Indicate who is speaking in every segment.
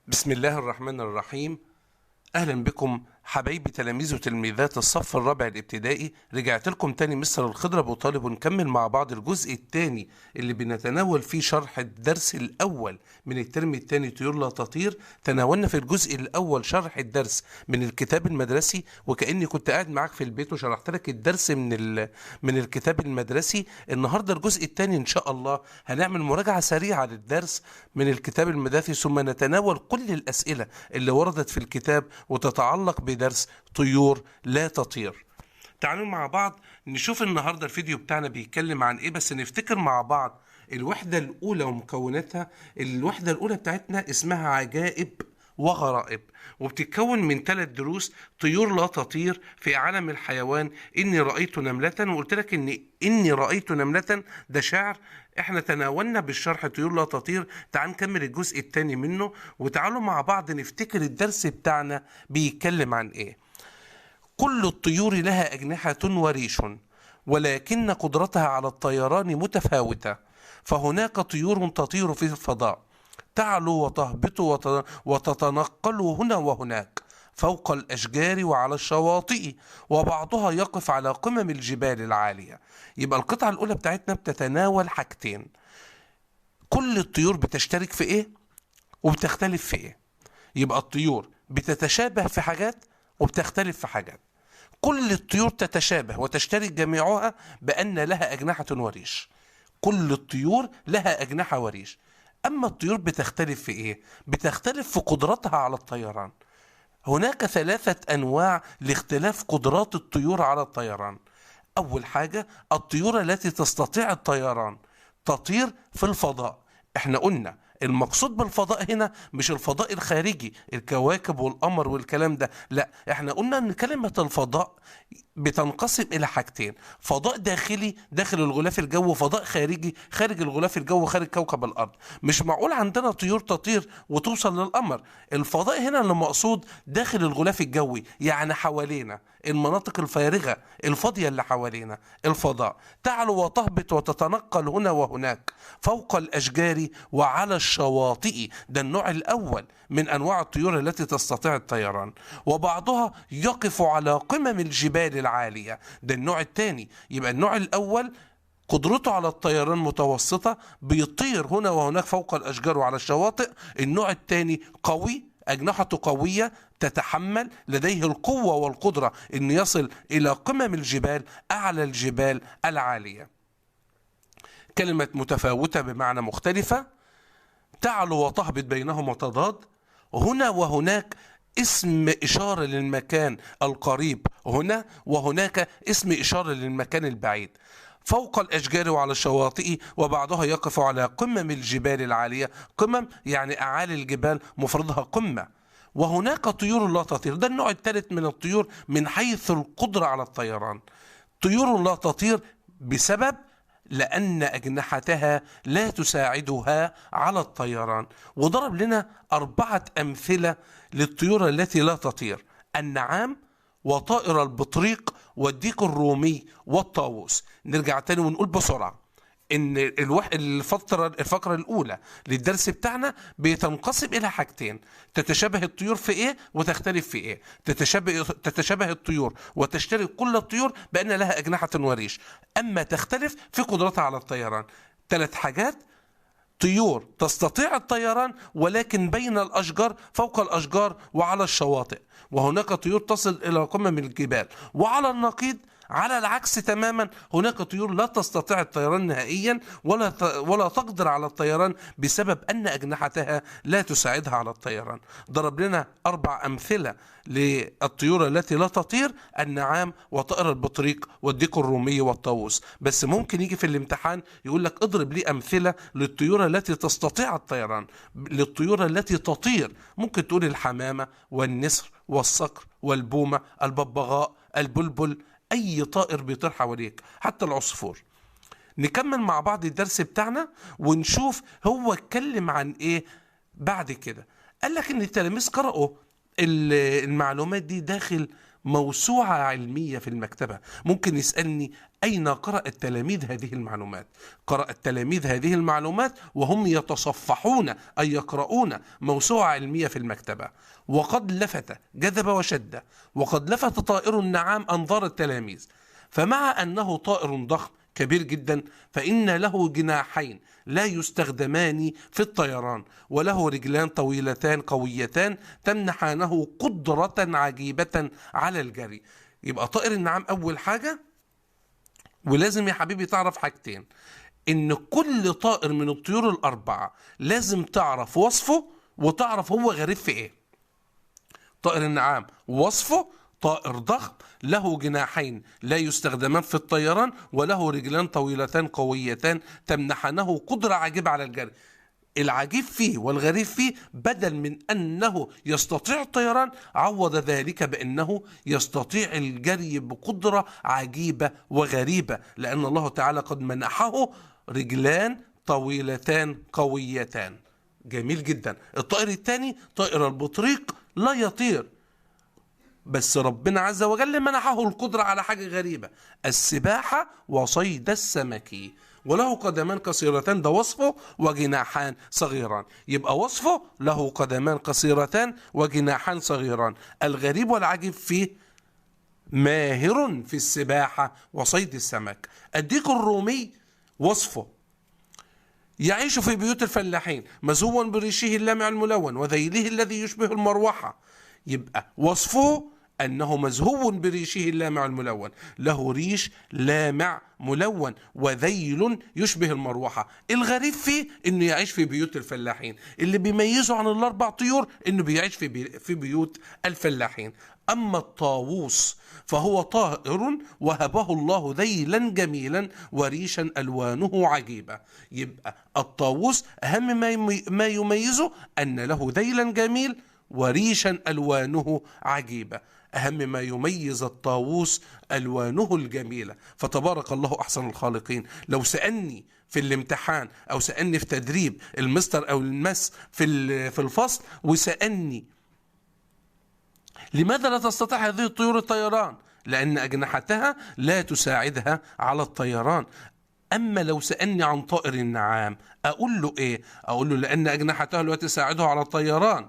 Speaker 1: بسم الله الرحمن الرحيم. أهلا بكم حبايبي تلاميذ وتلميذات الصف الرابع الابتدائي. رجعت لكم تاني مستر الخضر أبو طالب، ونكمل مع بعض الجزء الثاني اللي بنتناول فيه شرح الدرس الأول من الترم الثاني طيور لا تطير. تناولنا في الجزء الأول شرح الدرس من الكتاب المدرسي، وكأني كنت قاعد معاك في البيت وشرحت لك الدرس من الكتاب المدرسي. النهارده الجزء الثاني إن شاء الله هنعمل مراجعة سريعة للدرس من الكتاب المدرسي، ثم نتناول كل الأسئلة اللي وردت في الكتاب وتتعلق بدرس طيور لا تطير. تعالوا مع بعض نشوف النهاردة الفيديو بتاعنا بيتكلم عن ايه، بس نفتكر مع بعض الوحدة الأولى ومكوناتها. الوحدة الأولى بتاعتنا اسمها عجائب وغرائب، وبتتكون من 3 دروس: طيور لا تطير، في عالم الحيوان، إني رأيت نملة. وقلت لك إني رأيت نملة ده شعر احنا تناولنا بالشرح طيور لا تطير. تعال نكمل الجزء الثاني منه، وتعالوا مع بعض نفتكر الدرس بتاعنا بيتكلم عن ايه. كل الطيور لها أجنحة وريش، ولكن قدرتها على الطيران متفاوتة. فهناك طيور تطير في الفضاء، تعلو وتهبط وتتنقل هنا وهناك فوق الأشجار وعلى الشواطئ، وبعضها يقف على قمم الجبال العالية. يبقى القطعة الأولى بتاعتنا بتتناول حاجتين: كل الطيور بتشترك في إيه وبتختلف في إيه. يبقى الطيور بتتشابه في حاجات وبتختلف في حاجات. كل الطيور تتشابه وتشترك جميعها بأن لها أجنحة وريش. كل الطيور لها أجنحة وريش. أما الطيور بتختلف في إيه؟ بتختلف في قدرتها على الطيران. هناك 3 أنواع لاختلاف قدرات الطيور على الطيران. أول حاجة الطيور التي تستطيع الطيران، تطير في الفضاء. احنا قلنا المقصود بالفضاء هنا مش الفضاء الخارجي، الكواكب والقمر والكلام ده، لا، احنا قلنا ان كلمة الفضاء بتنقسم الى حاجتين: فضاء داخلي داخل الغلاف الجوي، وفضاء خارجي خارج الغلاف الجوي خارج كوكب الارض. مش معقول عندنا طيور تطير وتوصل للقمر. الفضاء هنا اللي مقصود داخل الغلاف الجوي، يعني حوالينا المناطق الفارغة الفاضية اللي حوالينا. الفضاء تعلو وتهبط وتتنقل هنا وهناك فوق الأشجار وعلى الشواطئ. ده النوع الأول من أنواع الطيور التي تستطيع الطيران. وبعضها يقف على قمم الجبال العالية. ده النوع الثاني. يبقى النوع الأول قدرته على الطيران متوسطة، بيطير هنا وهناك فوق الأشجار وعلى الشواطئ. النوع الثاني قوي، أجنحته قوية، تتحمل، لديه القوة والقدرة أن يصل إلى قمم الجبال، أعلى الجبال العالية. كلمة متفاوتة بمعنى مختلفة، تعلو وتهبط بينهما تضاد. هنا وهناك اسم إشارة للمكان القريب، هنا وهناك اسم إشارة للمكان البعيد. فوق الأشجار وعلى الشواطئ، وبعضها يقف على قمم الجبال العالية. قمم يعني أعالي الجبال مفردها قمة. وهناك طيور لا تطير، ده النوع الثالث من الطيور من حيث القدرة على الطيران. طيور لا تطير بسبب لأن أجنحتها لا تساعدها على الطيران. وضرب لنا 4 أمثلة للطيور التي لا تطير: النعام، وطائر البطريق، والديك الرومي، والطاووس. نرجع تاني ونقول بسرعة ان الفقرة الاولى للدرس بتاعنا بتنقسم الى حاجتين: تتشابه الطيور في ايه وتختلف في ايه. تتشابه الطيور وتشترك كل الطيور بان لها اجنحة وريش، اما تختلف في قدرتها على الطيران. 3 حاجات: طيور تستطيع الطيران ولكن بين الأشجار، فوق الأشجار وعلى الشواطئ، وهناك طيور تصل إلى قمم الجبال. وعلى النقيض، على العكس تماما، هناك طيور لا تستطيع الطيران نهائيا ولا تقدر على الطيران بسبب أن أجنحتها لا تساعدها على الطيران. ضرب لنا 4 أمثلة للطيور التي لا تطير: النعام، وطائر البطريق، والديك الرومي، والطاووس. بس ممكن يجي في الامتحان يقول لك اضرب لي أمثلة للطيور التي تستطيع الطيران، للطيور التي تطير. ممكن تقول الحمامة والنسر والصقر والبومة، الببغاء، البلبل، أي طائر بيطير حواليك، حتى العصفور. نكمل مع بعض الدرس بتاعنا ونشوف هو اتكلم عن ايه بعد كده. قال لك ان التلاميذ قرأوا المعلومات دي داخل موسوعة علمية في المكتبة. ممكن يسألني أين قرأ التلاميذ هذه المعلومات؟ قرأ التلاميذ هذه المعلومات وهم يتصفحون أي يقرؤون موسوعة علمية في المكتبة. وقد لفت جذب وشد، وقد لفت طائر النعام أنظار التلاميذ، فمع أنه طائر ضخم كبير جدا فإن له جناحين لا يستخدمان في الطيران، وله رجلان طويلتان قويتان تمنحانه قدرة عجيبة على الجري. يبقى طائر النعام أول حاجة، ولازم يا حبيبي تعرف حاجتين، إن كل طائر من الطيور الأربعة لازم تعرف وصفه وتعرف هو غريب في إيه. طائر النعام وصفه طائر ضخم له جناحين لا يستخدمان في الطيران، وله رجلان طويلتان قويتان تمنحانه قدرة عجيبة على الجري. العجيب فيه والغريب فيه بدل من أنه يستطيع الطيران عوض ذلك بأنه يستطيع الجري بقدرة عجيبة وغريبة، لأن الله تعالى قد منحه رجلان طويلتان قويتان. جميل جدا. الطائر الثاني طائر البطريق لا يطير، بس ربنا عز وجل منحه القدرة على حاجة غريبة، السباحة وصيد السمك، وله قدمان قصيرتان، ده وصفه، وجناحان صغيران. يبقى وصفه له قدمان قصيرتان وجناحان صغيران. الغريب والعجيب فيه ماهر في السباحة وصيد السمك. الديك الرومي وصفه يعيش في بيوت الفلاحين مزهوا بريشه اللامع الملون وذيله الذي يشبه المروحة. يبقى وصفه أنه مزهو بريشه اللامع الملون، له ريش لامع ملون وذيل يشبه المروحة. الغريب فيه أنه يعيش في بيوت الفلاحين. اللي بيميزه عن الأربع طيور أنه بيعيش في بيوت الفلاحين. أما الطاووس فهو طائر وهبه الله ذيلا جميلا وريشا ألوانه عجيبة. يبقى الطاووس أهم ما يميزه أن له ذيلا جميل وريشا ألوانه عجيبة. أهم ما يميز الطاووس ألوانه الجميلة. فتبارك الله أحسن الخالقين. لو سألني في الامتحان أو سألني في تدريب المستر أو المس في الفصل وسألني لماذا لا تستطيع هذه الطيور الطيران؟ لأن أجنحتها لا تساعدها على الطيران. أما لو سألني عن طائر النعام أقول له إيه؟ أقول له لأن أجنحتها لا تساعده على الطيران.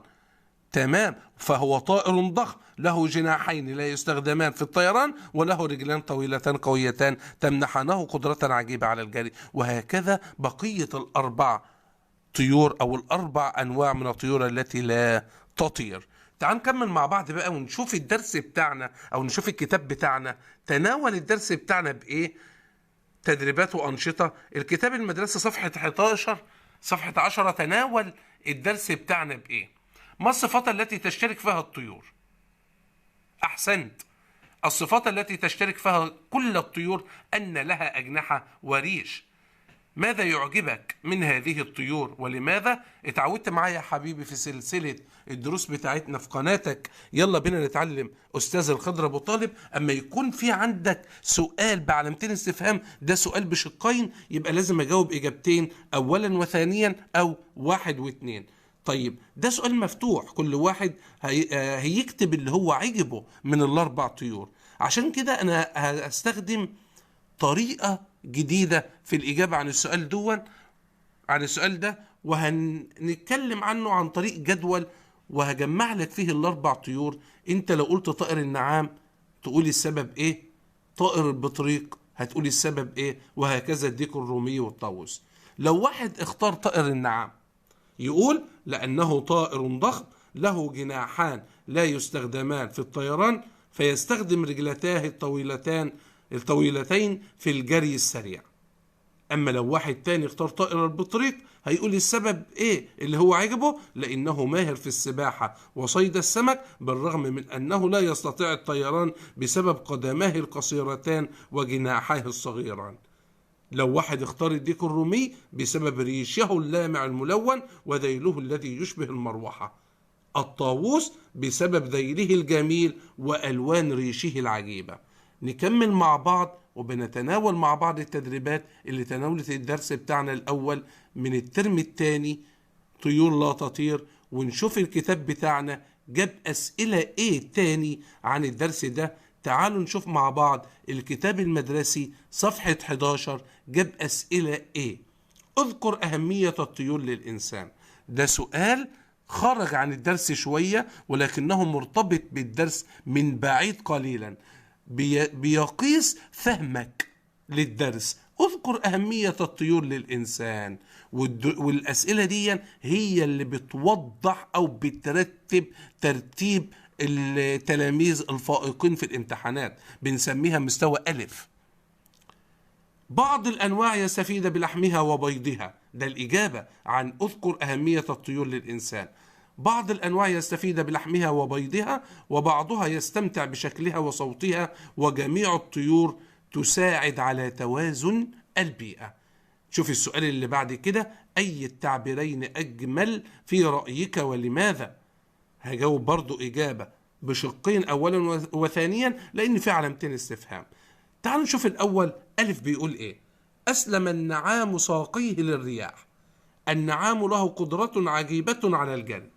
Speaker 1: تمام. فهو طائر ضخم له جناحين لا يستخدمان في الطيران، وله رجلان طويلتان قويتان تمنحانه قدرة عجيبة على الجري. وهكذا بقية الأربع طيور أو الأربع أنواع من الطيور التي لا تطير. تعال نكمل مع بعض بقى ونشوف الدرس بتاعنا أو نشوف الكتاب بتاعنا تناول الدرس بتاعنا بإيه. تدريبات وأنشطة. الكتاب المدرسة صفحة 11 صفحة 10 تناول الدرس بتاعنا بإيه. ما الصفات التي تشترك فيها الطيور؟ أحسنت. الصفات التي تشترك فيها كل الطيور أن لها أجنحة وريش. ماذا يعجبك من هذه الطيور ولماذا؟ اتعودت معايا يا حبيبي في سلسلة الدروس بتاعتنا في قناتك يلا بينا نتعلم أستاذ الخضر أبو طالب. أما يكون في عندك سؤال بعلامتين استفهام، ده سؤال بشقين، يبقى لازم أجاوب إجابتين، أولا وثانيا أو واحد واثنين. طيب ده سؤال مفتوح، كل واحد هيكتب اللي هو عجبه من الأربع طيور. عشان كده أنا هستخدم طريقة جديدة في الإجابة عن السؤال ده، وهنتكلم عنه عن طريق جدول، وهجمع لك فيه الأربع طيور. انت لو قلت طائر النعام تقولي السبب ايه، طائر البطريق هتقولي السبب ايه، وهكذا الديك الرومي والطاووس. لو واحد اختار طائر النعام يقول لأنه طائر ضخم له جناحان لا يستخدمان في الطيران فيستخدم رجلتاه الطويلتين في الجري السريع. أما لو واحد تاني اختار طائر البطريق هيقول السبب إيه اللي هو عجبه، لأنه ماهر في السباحة وصيد السمك بالرغم من أنه لا يستطيع الطيران بسبب قدماه القصيرتان وجناحيه الصغيران. لو واحد اختار الديك الرومي بسبب ريشه اللامع الملون وذيله الذي يشبه المروحة. الطاووس بسبب ذيله الجميل وألوان ريشه العجيبة. نكمل مع بعض وبنتناول مع بعض التدريبات اللي تناولت الدرس بتاعنا الأول من الترم الثاني طيور لا تطير، ونشوف الكتاب بتاعنا جاب أسئلة إيه تاني عن الدرس ده؟ تعالوا نشوف مع بعض الكتاب المدرسي صفحة 11 جاب أسئلة إيه. اذكر أهمية الطيور للإنسان. ده سؤال خرج عن الدرس شوية ولكنه مرتبط بالدرس من بعيد قليلا، بيقيس فهمك للدرس. اذكر أهمية الطيور للإنسان. والأسئلة دي هي اللي بتوضح أو بترتب ترتيب التلاميذ الفائقين في الامتحانات، بنسميها مستوى ألف. بعض الأنواع يستفيد بلحمها وبيضها. ده الإجابة عن اذكر أهمية الطيور للإنسان. بعض الأنواع يستفيد بلحمها وبيضها، وبعضها يستمتع بشكلها وصوتها، وجميع الطيور تساعد على توازن البيئة. شوف السؤال اللي بعد كده، أي التعبيرين أجمل في رأيك ولماذا؟ هجاوب برضو إجابة بشقين أولا وثانيا لأن في علامتين استفهام. تعالوا نشوف الأول. ألف بيقول إيه؟ أسلم النعام ساقيه للرياح. النعام له قدرة عجيبة على الجري.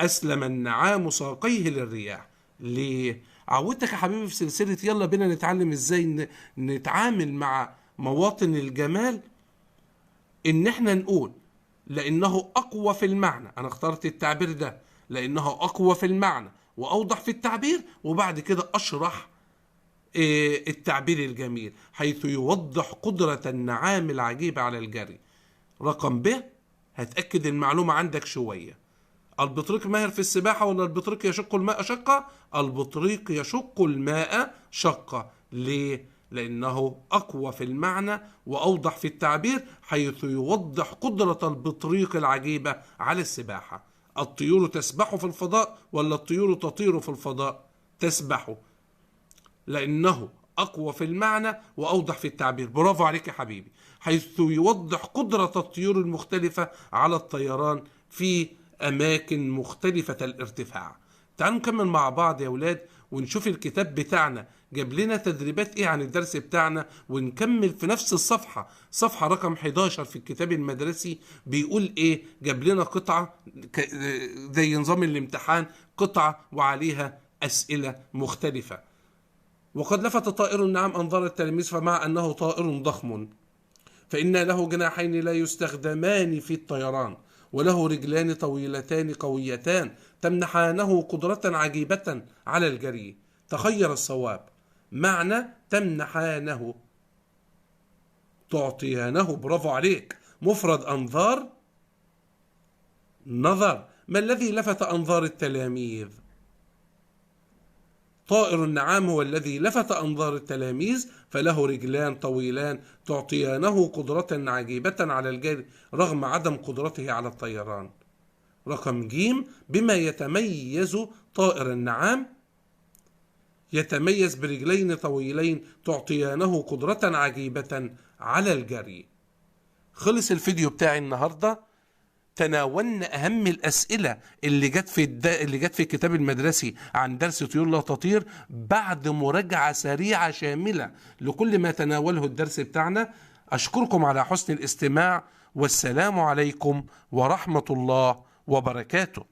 Speaker 1: أسلم النعام ساقيه للرياح. ليه؟ عودتك يا حبيبي في سلسلة يلا بينا نتعلم إزاي نتعامل مع مواطن الجمال، إن إحنا نقول لأنه أقوى في المعنى. أنا اخترت التعبير ده لأنه أقوى في المعنى وأوضح في التعبير، وبعد كده أشرح التعبير الجميل حيث يوضح قدرة النعام العجيبة على الجري. رقم ب، هتأكد المعلومة عندك شوية. البطريق ماهر في السباحة ولا البطريق يشق الماء شقة؟ البطريق يشق الماء شقة. ليه؟ لأنه أقوى في المعنى وأوضح في التعبير حيث يوضح قدرة البطريق العجيبة على السباحة. الطيور تسبح في الفضاء ولا الطيور تطير في الفضاء؟ تسبح، لأنه أقوى في المعنى وأوضح في التعبير. برافو عليك يا حبيبي. حيث يوضح قدرة الطيور المختلفة على الطيران في أماكن مختلفة الارتفاع. تعالوا نكمل مع بعض يا أولاد ونشوف الكتاب بتاعنا جاب لنا تدريبات إيه عن الدرس بتاعنا، ونكمل في نفس الصفحة، صفحة رقم 11 في الكتاب المدرسي. بيقول إيه؟ جاب لنا قطعة زي نظام الامتحان، قطعة وعليها أسئلة مختلفة. وقد لفت طائر النعام أنظار التلاميذ، فمع أنه طائر ضخم فإن له جناحين لا يستخدمان في الطيران، وله رجلان طويلتان قويتان تمنحانه قدرة عجيبة على الجري. تخير الصواب. معنى تمنحانه، تعطيانه. برافو عليك. مفرد أنظار، نظر. ما الذي لفت أنظار التلاميذ؟ طائر النعام هو الذي لفت أنظار التلاميذ، فله رجلان طويلان تعطيانه قدرة عجيبة على الجري رغم عدم قدرته على الطيران. رقم ج، بما يتميز طائر النعام؟ يتميز برجلين طويلين تعطيانه قدرة عجيبة على الجري. خلص الفيديو بتاعي النهارده. تناولنا أهم الأسئلة اللي جت في الكتاب المدرسي عن درس طيور لا تطير بعد مراجعة سريعة شاملة لكل ما تناوله الدرس بتاعنا. أشكركم على حسن الاستماع، والسلام عليكم ورحمة الله وبركاته.